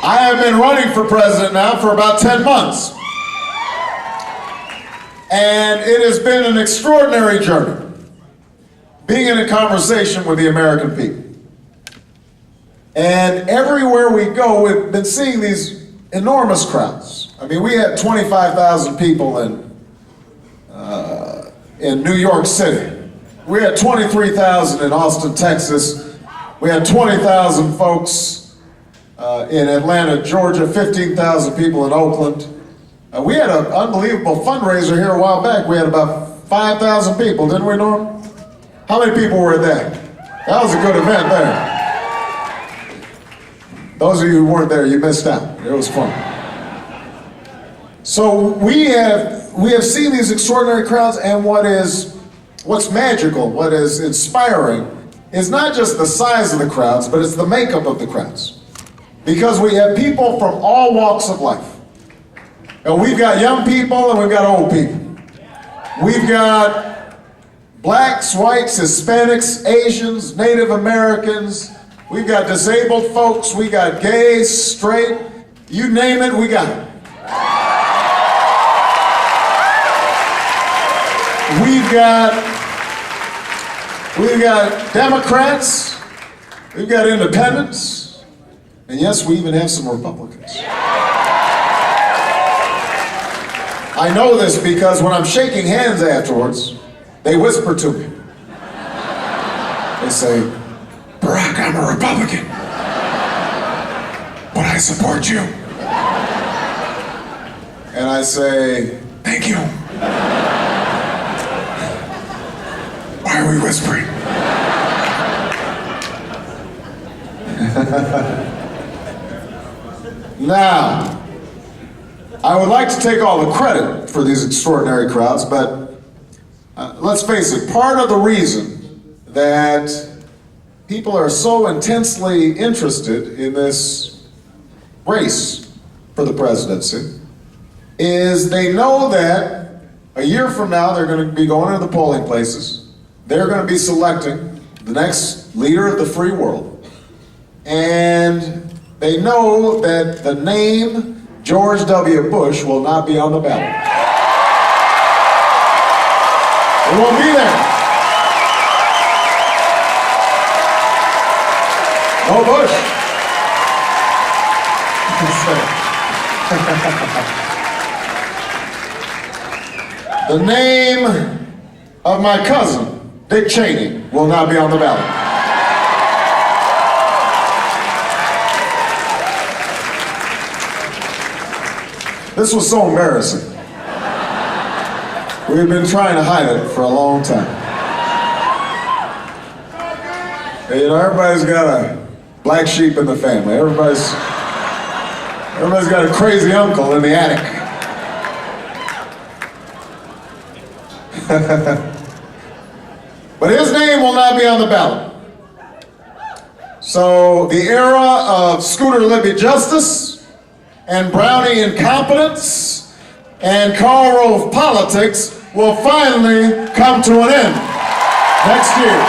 I have been running for president now for about 10 months. And it has been an extraordinary journey, being in a conversation with the American people. And everywhere we go, we've been seeing these enormous crowds. I mean, we had 25,000 people in New York City. We had 23,000 in Austin, Texas. We had 20,000 folks in Atlanta, Georgia, 15,000 people in Oakland. We had an unbelievable fundraiser here a while back. We had about 5,000 people, didn't we, Norm? How many people were there? That was a good event there. Those of you who weren't there, you missed out. It was fun. So we have seen these extraordinary crowds, and what's magical, what is inspiring, is not just the size of the crowds, but it's the makeup of the crowds. Because we have people from all walks of life. And we've got young people and we've got old people. We've got blacks, whites, Hispanics, Asians, Native Americans. We've got disabled folks. We got gays, straight, you name it, we got it. We've got Democrats. We've got independents. And yes, we even have some Republicans. I know this because when I'm shaking hands afterwards, they whisper to me. They say, Barack, I'm a Republican, but I support you. And I say, thank you. Why are we whispering? Now, I would like to take all the credit for these extraordinary crowds, but let's face it, part of the reason that people are so intensely interested in this race for the presidency is they know that a year from now they're going to be going to the polling places, they're going to be selecting the next leader of the free world, and they know that the name George W. Bush will not be on the ballot. It won't be there. No Bush. The name of my cousin, Dick Cheney, will not be on the ballot. This was so embarrassing. We've been trying to hide it for a long time. You know, everybody's got a black sheep in the family. Everybody's got a crazy uncle in the attic. But his name will not be on the ballot. So the era of Scooter Libby justice and Brownie incompetence and Karl Rove politics will finally come to an end next year.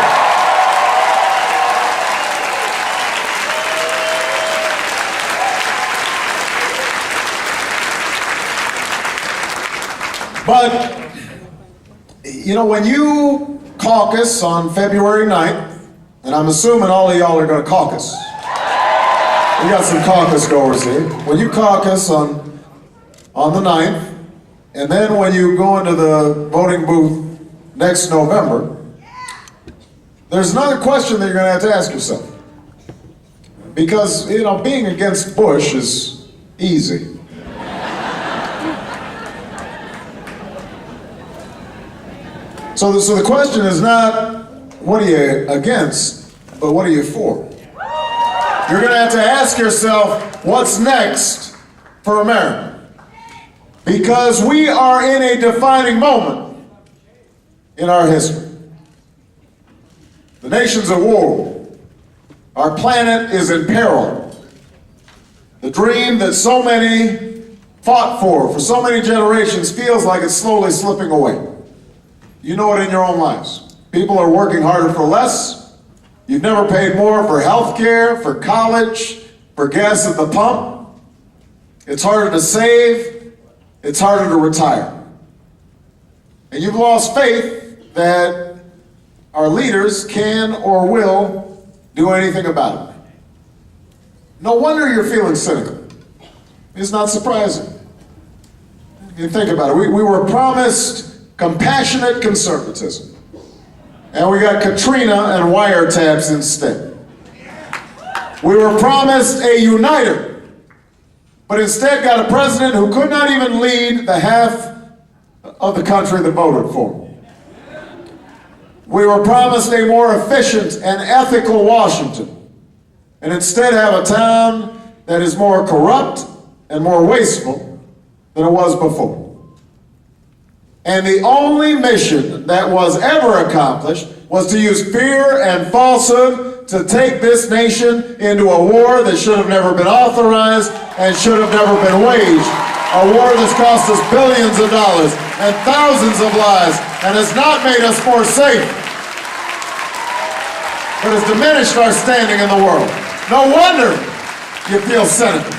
But, you know, when you caucus on February 9th, and I'm assuming all of y'all are going to caucus. We got some caucus goers here. When you caucus on the 9th, and then when you go into the voting booth next November, there's another question that you're going to ask yourself. Because, you know, being against Bush is easy. So the question is not, what are you against, but what are you for? You're going to have to ask yourself, what's next for America? Because we are in a defining moment in our history. The nation's at war. Our planet is in peril. The dream that so many fought for so many generations feels like it's slowly slipping away. You know it in your own lives. People are working harder for less. You've never paid more for health care, for college, for gas at the pump. it's harder to save, it's harder to retire. And you've lost faith that our leaders can or will do anything about it. No wonder you're feeling cynical. It's not surprising. You think about it. We were promised compassionate conservatism, and we got Katrina and wiretaps instead. We were promised a uniter, but instead got a president who could not even lead the half of the country that voted for him. We were promised a more efficient and ethical Washington, and instead have a town that is more corrupt and more wasteful than it was before. And the only mission that was ever accomplished was to use fear and falsehood to take this nation into a war that should have never been authorized and should have never been waged. A war that's cost us billions of dollars and thousands of lives and has not made us more safe, but has diminished our standing in the world. No wonder you feel cynical.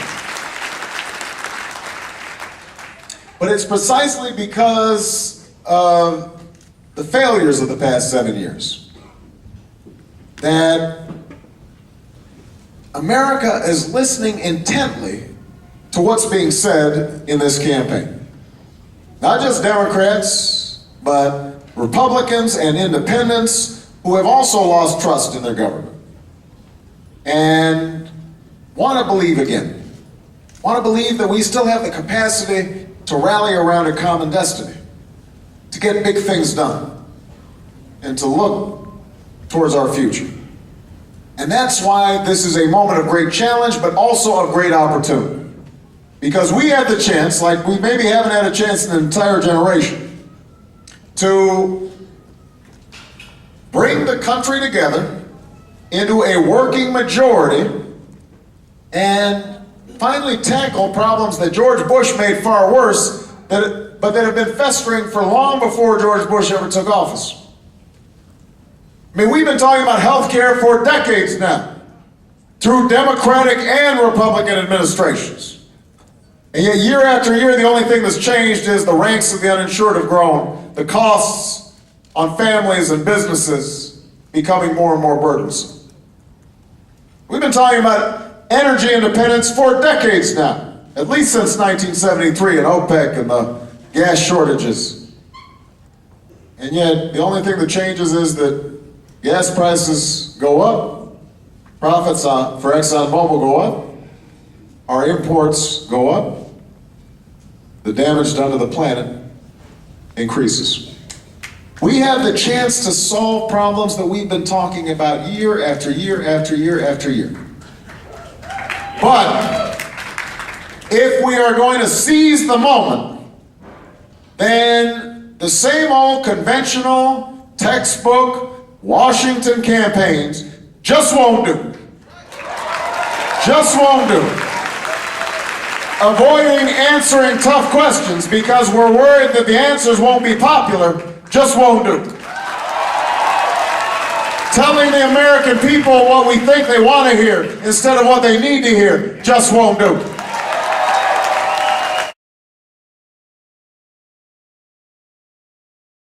But it's precisely because of the failures of the past 7 years that America is listening intently to what's being said in this campaign. Not just Democrats, but Republicans and independents who have also lost trust in their government and want to believe again. Want to believe that we still have the capacity to rally around a common destiny, to get big things done, and to look towards our future. And that's why this is a moment of great challenge, but also of great opportunity. Because we have the chance, like we maybe haven't had a chance in an entire generation, to bring the country together into a working majority and finally tackle problems that George Bush made far worse, but that have been festering for long before George Bush ever took office. I mean, we've been talking about health care for decades now, through Democratic and Republican administrations. And yet year after year, the only thing that's changed is the ranks of the uninsured have grown, the costs on families and businesses becoming more and more burdensome. We've been talking about energy independence for decades now, at least since 1973 and OPEC and the gas shortages. And yet the only thing that changes is that gas prices go up, profits for ExxonMobil go up, our imports go up, the damage done to the planet increases. We have the chance to solve problems that we've been talking about year after year after year after year. But if we are going to seize the moment, then the same old conventional textbook Washington campaigns just won't do. Just won't do. Avoiding answering tough questions because we're worried that the answers won't be popular just won't do. Telling the American people what we think they want to hear instead of what they need to hear just won't do.